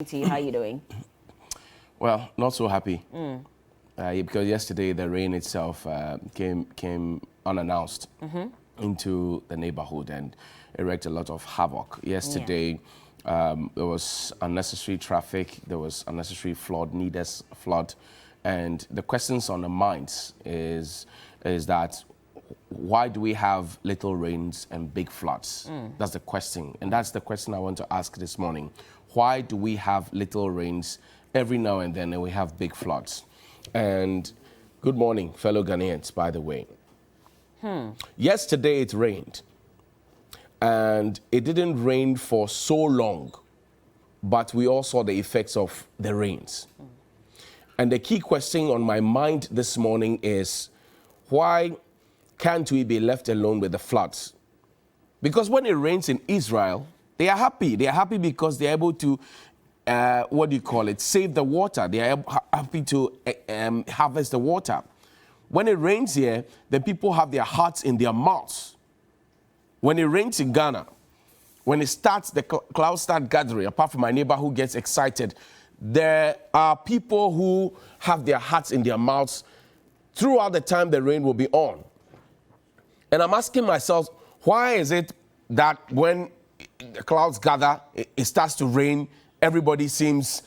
How are you doing? Well, not so happy. Because yesterday the rain itself came unannounced into the neighborhood and it wreaked a lot of havoc. Yesterday, there was unnecessary traffic, there was unnecessary flood, needless flood, and the questions on the minds is that why do we have little rains and big floods? That's the question, and that's the question I want to ask this morning. Why do we have little rains every now and then and we have big floods? And good morning, fellow Ghanaians, by the way. Yesterday it rained, and it didn't rain for so long, but we all saw the effects of the rains. And the key question on my mind this morning is, why can't we be left alone with the floods? Because when it rains in Israel, they are happy. They are happy because they are able to, save the water. They are happy to harvest the water. When it rains here, the people have their hearts in their mouths. When it rains in Ghana, when it starts, the clouds start gathering, apart from my neighbor who gets excited, there are people who have their hearts in their mouths throughout the time the rain will be on. And I'm asking myself, why is it that when the clouds gather, it starts to rain, everybody seems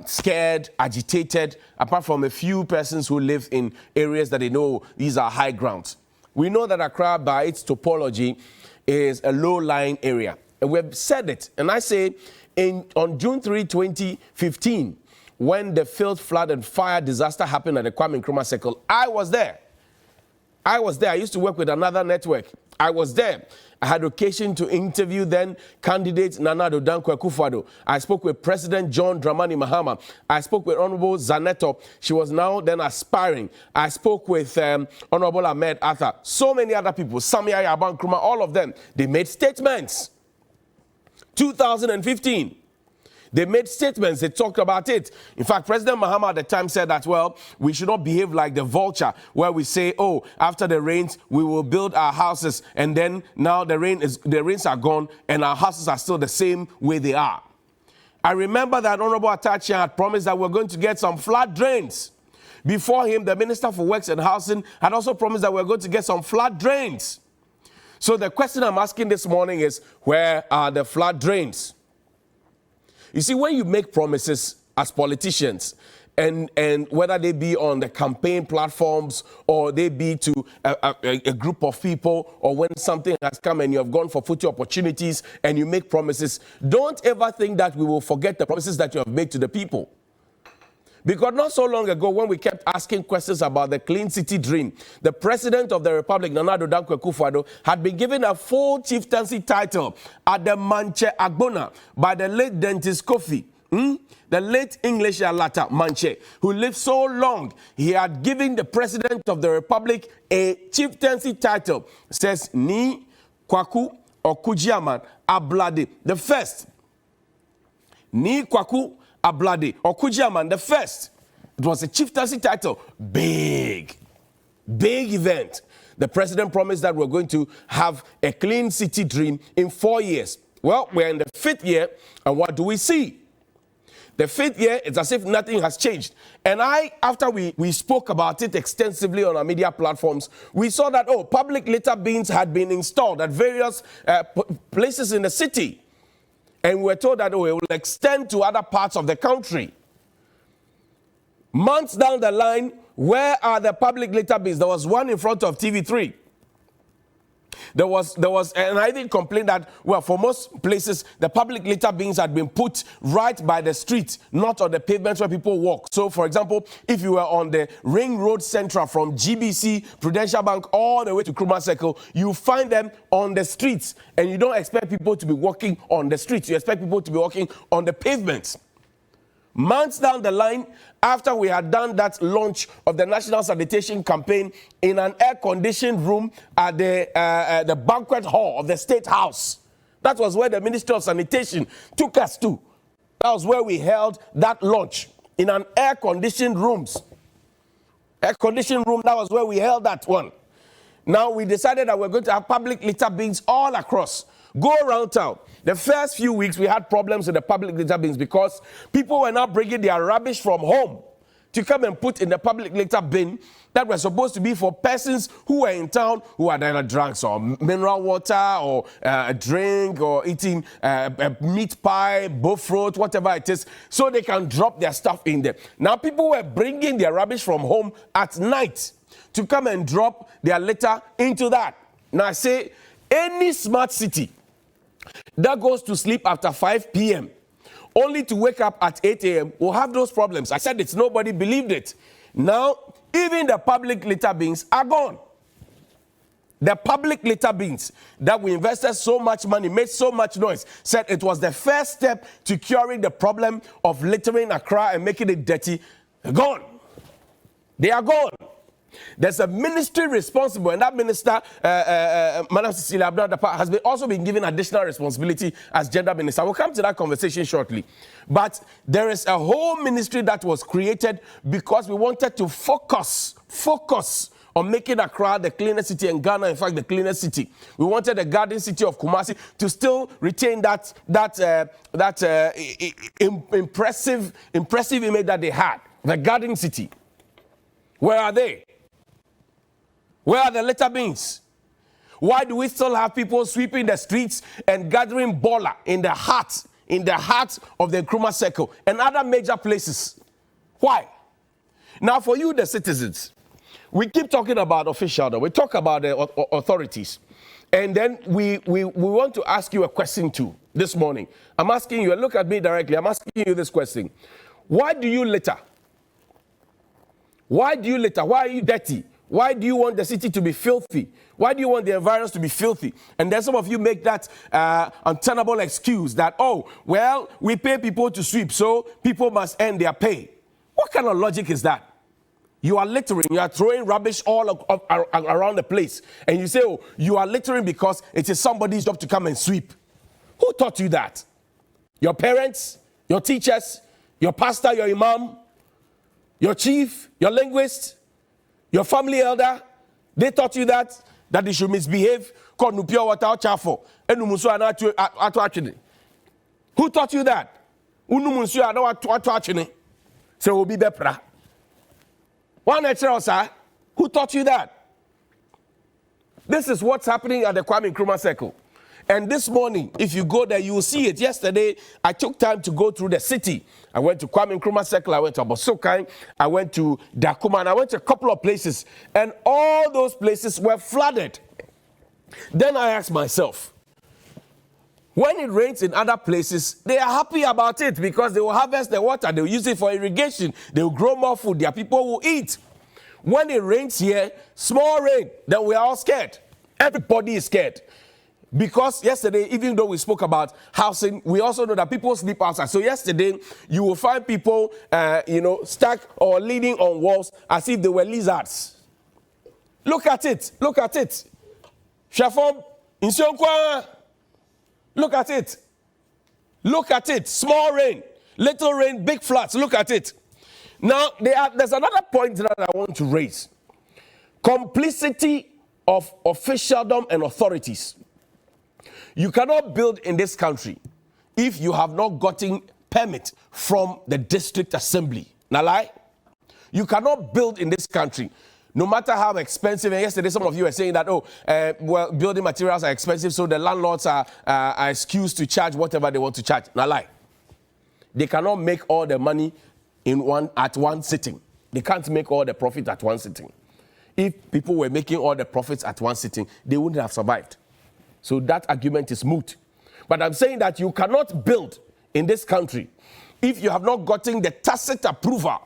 scared, agitated, apart from a few persons who live in areas that they know these are high grounds. We know that Accra, by its topology, is a low-lying area. And we've said it. And I say, on June 3, 2015, when the field flood and fire disaster happened at the Kwame Nkrumah Circle, I was there. I used to work with another network. I was there. I had occasion to interview then candidate Nana Addo Dankwa Akufo-Addo. I spoke with President John Dramani Mahama. I spoke with Honorable Zaneto. She was now then aspiring. I spoke with Honorable Ahmed Arthur. So many other people, Samia Yaban Nkrumah, all of them. They made statements. 2015. They made statements, they talked about it. In fact, President Mahama at the time said that, well, we should not behave like the vulture, where we say, oh, after the rains, we will build our houses, and then now the rains are gone, and our houses are still the same way they are. I remember that Honorable Atachi had promised that we're going to get some flood drains. Before him, the Minister for Works and Housing had also promised that we're going to get some flood drains. So the question I'm asking this morning is, where are the flood drains? You see, when you make promises as politicians, and whether they be on the campaign platforms or they be to a group of people, or when something has come and you have gone for future opportunities and you make promises, don't ever think that we will forget the promises that you have made to the people. Because not so long ago, when we kept asking questions about the Clean City Dream, the President of the Republic, Nana Addo Dankwa Akufo-Addo, had been given a full chieftaincy title at the Manche Agbona by the late Dentist Kofi, the late English Alata Manche, who lived so long. He had given the President of the Republic a chieftaincy title. It says, Ni Kwaku Okujiaman Ablade the First. Ni Kwaku Ablade Okujiaman the First. It was a chieftaincy title. Big event. The president promised that we're going to have a clean city dream in 4 years. Well, we're in the 5th year, and what do we see? The 5th year, it's as if nothing has changed. And after we spoke about it extensively on our media platforms, we saw that, public litter bins had been installed at various places in the city. And we were told that it will extend to other parts of the country. Months down the line, where are the public litter bins? There was one in front of TV3. There was, and I even complained that, well, for most places, the public litter bins had been put right by the street, not on the pavements where people walk. So, for example, if you were on the Ring Road Central from GBC, Prudential Bank, all the way to Nkrumah Circle, you find them on the streets, and you don't expect people to be walking on the streets. You expect people to be walking on the pavements. Months down the line, after we had done that launch of the National Sanitation Campaign in an air-conditioned room at the banquet hall of the State House, that was where the Ministry of Sanitation took us to. That was where we held that launch, in an air-conditioned room. Air-conditioned room, that was where we held that one. Now we decided that we're going to have public litter bins all across. Go around town. The first few weeks, we had problems with the public litter bins because people were not bringing their rubbish from home to come and put in the public litter bin that were supposed to be for persons who were in town who had either drunk some mineral water or a drink or eating a meat pie, buffroat, whatever it is, so they can drop their stuff in there. Now people were bringing their rubbish from home at night to come and drop their litter into that. Now I say any smart city that goes to sleep after 5 p.m. only to wake up at 8 a.m. will have those problems. I said it, nobody believed it. Now, even the public litter bins are gone. The public litter bins that we invested so much money, made so much noise, said it was the first step to curing the problem of littering Accra and making it dirty. They're gone. They are gone. There's a ministry responsible, and that minister, Madam Cecilia Abdul-Dapa, has also been given additional responsibility as gender minister. We'll come to that conversation shortly. But there is a whole ministry that was created because we wanted to focus on making Accra the cleanest city in Ghana, in fact, the cleanest city. We wanted the garden city of Kumasi to still retain that impressive image that they had, the garden city. Where are they? Where are the litter bins? Why do we still have people sweeping the streets and gathering bola in the heart of the Nkrumah Circle and other major places? Why? Now, for you, the citizens, we keep talking about officialdom. We talk about the authorities. And then we want to ask you a question too this morning. I'm asking you, look at me directly. I'm asking you this question. Why do you litter? Why do you litter? Why are you dirty? Why do you want the city to be filthy? Why do you want the environment to be filthy? And then some of you make that untenable excuse that, oh, well, we pay people to sweep, so people must earn their pay. What kind of logic is that? You are littering, you are throwing rubbish all around the place. And you say, oh, you are littering because it is somebody's job to come and sweep. Who taught you that? Your parents, your teachers, your pastor, your imam, your chief, your linguist, your family elder, they taught you that you should misbehave. Who taught you that? Who taught you that? This is what's happening at the Kwame Nkrumah Circle. And this morning, if you go there, you will see it. Yesterday, I took time to go through the city. I went to Kwame Nkrumah Circle, I went to Abosokai, I went to Dakuma, and I went to a couple of places. And all those places were flooded. Then I asked myself, when it rains in other places, they are happy about it because they will harvest the water, they will use it for irrigation, they will grow more food, their people will eat. When it rains here, small rain, then we are all scared. Everybody is scared. Because yesterday, even though we spoke about housing, we also know that people sleep outside. So yesterday, you will find people, stuck or leaning on walls as if they were lizards. Look at it. Look at it. Shafom, Insionkwa. Look at it. Look at it. Small rain, little rain, big floods. Look at it. Now, there's another point that I want to raise. Complicity of officialdom and authorities. You cannot build in this country if you have not gotten permit from the district assembly. Now lie? You cannot build in this country, no matter how expensive. And yesterday, some of you were saying that, building materials are expensive, so the landlords are excused to charge whatever they want to charge. Now lie. They cannot make all the money at one sitting. They can't make all the profit at one sitting. If people were making all the profits at one sitting, they wouldn't have survived. So that argument is moot. But I'm saying that you cannot build in this country if you have not gotten the tacit approval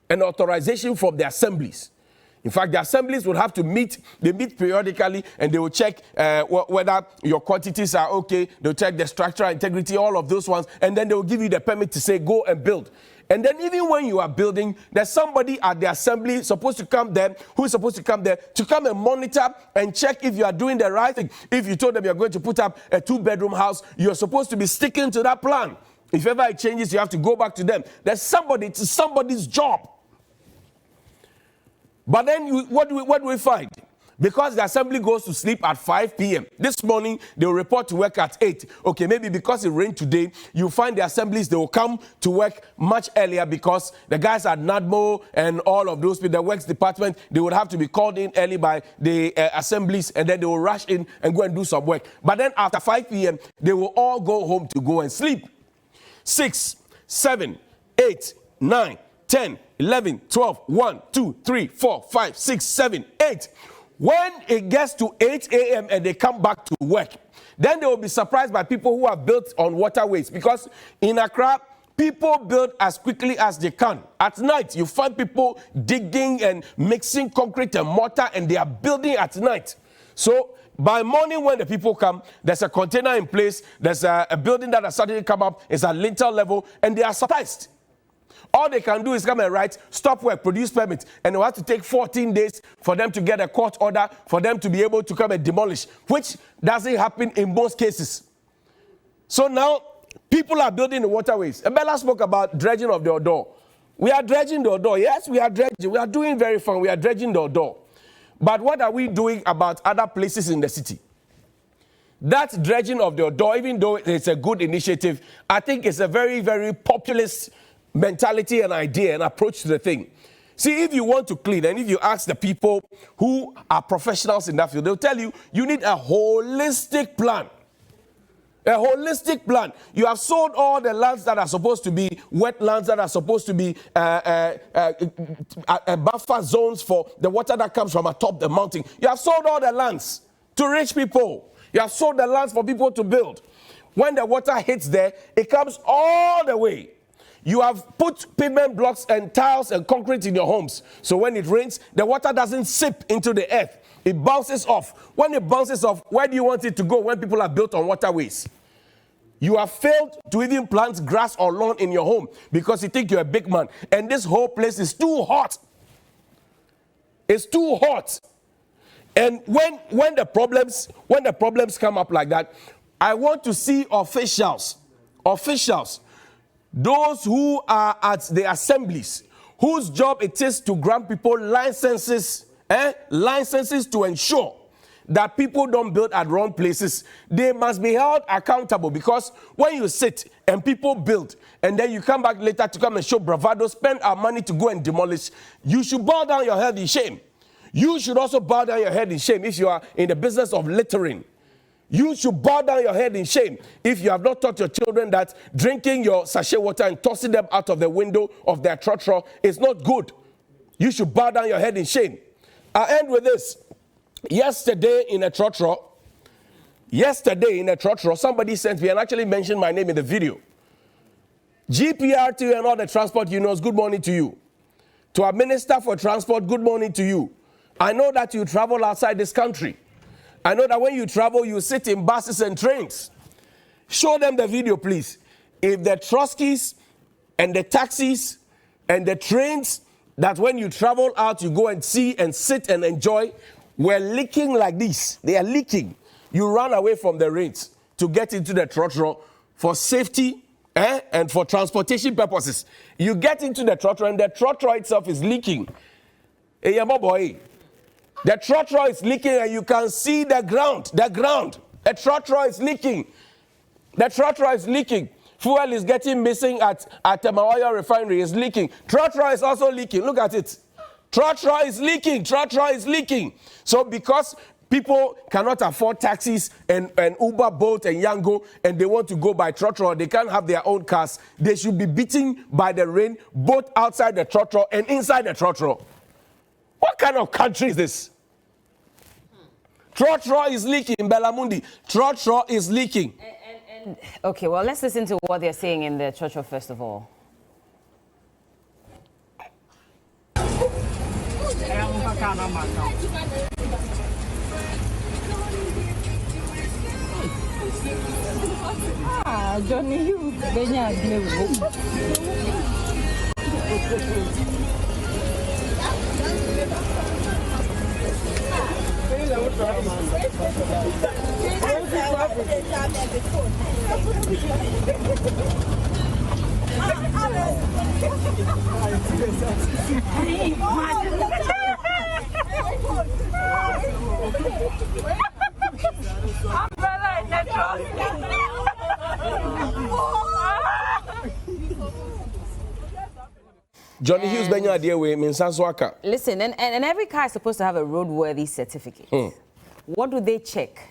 and authorization from the assemblies. In fact, the assemblies will have to meet. They meet periodically and they will check whether your quantities are okay. They'll check the structural integrity, all of those ones. And then they will give you the permit to say, go and build. And then even when you are building, there's somebody at the assembly supposed to come there, who is supposed to come there to come and monitor and check if you are doing the right thing. If you told them you're going to put up a 2-bedroom house, you're supposed to be sticking to that plan. If ever it changes, you have to go back to them. There's somebody, it's somebody's job. But then what do we find? Because the assembly goes to sleep at 5 p.m. This morning, they will report to work at 8. Okay, maybe because it rained today, you find the assemblies, they will come to work much earlier because the guys at NADMO and all of those people, the works department, they would have to be called in early by the assemblies, and then they will rush in and go and do some work. But then after 5 p.m., they will all go home to go and sleep. 6, 7, 8, 9, 10, 11, 12, 1, 2, 3, 4, 5, 6, 7, 8. When it gets to 8 a.m. and they come back to work, then they will be surprised by people who are built on waterways, because in Accra, people build as quickly as they can. At night, you find people digging and mixing concrete and mortar, and they are building at night. So by morning when the people come, there's a container in place, there's a building that has suddenly come up, it's at lintel level, and they are surprised. All they can do is come and write, stop work, produce permit, and it will have to take 14 days for them to get a court order, for them to be able to come and demolish, which doesn't happen in most cases. So now, people are building the waterways. Bella spoke about dredging of the Odo. We are dredging the Odo. Yes, we are dredging. We are doing very fun. We are dredging the Odo. But what are we doing about other places in the city? That dredging of the Odo, even though it's a good initiative, I think it's a very, very populist mentality and idea and approach to the thing. See, if you want to clean, and if you ask the people who are professionals in that field, they'll tell you, you need a holistic plan. A holistic plan. You have sold all the lands that are supposed to be wetlands, that are supposed to be buffer zones for the water that comes from atop the mountain. You have sold all the lands to rich people. You have sold the lands for people to build. When the water hits there, it comes all the way. You have put pavement blocks and tiles and concrete in your homes. So when it rains, the water doesn't seep into the earth. It bounces off. When it bounces off, where do you want it to go when people are built on waterways? You have failed to even plant grass or lawn in your home because you think you're a big man. And this whole place is too hot. It's too hot. And when the problems come up like that, I want to see officials, those who are at the assemblies, whose job it is to grant people licenses to ensure that people don't build at wrong places. They must be held accountable, because when you sit and people build and then you come back later to come and show bravado, spend our money to go and demolish, you should bow down your head in shame. You should also bow down your head in shame if you are in the business of littering. You should bow down your head in shame if you have not taught your children that drinking your sachet water and tossing them out of the window of their trotro is not good. You should bow down your head in shame. I'll end with this. Yesterday in a trotro, somebody sent me and actually mentioned my name in the video. GPRT and all the transport unions, good morning to you. To our Minister for Transport, good morning to you. I know that you travel outside this country. I know that when you travel, you sit in buses and trains. Show them the video, please. If the Troskis and the taxis and the trains that when you travel out, you go and see and sit and enjoy, were leaking like this. They are leaking. You run away from the rains to get into the trotro for safety and for transportation purposes. You get into the trotro and the trotro itself is leaking. Hey, boy. The trotro is leaking and you can see the ground. The trotro is leaking. The trotro is leaking. Fuel is getting missing at the Mawaya refinery. It's leaking. Trotro is also leaking. Look at it. Trotro is leaking. Trotro is leaking. So because people cannot afford taxis and Uber, Bolt, and Yango, and they want to go by trotro, they can't have their own cars, they should be beaten by the rain both outside the trotro and inside the trotro. What kind of country is this? Trotro is leaking in Belamundi. Trotro is leaking. Okay, well, let's listen to what they're saying in the trotro first of all. Johnny, you Johnny Hughes Benya idea way means Sanswaka. Listen, and every car is supposed to have a roadworthy certificate. What do they check?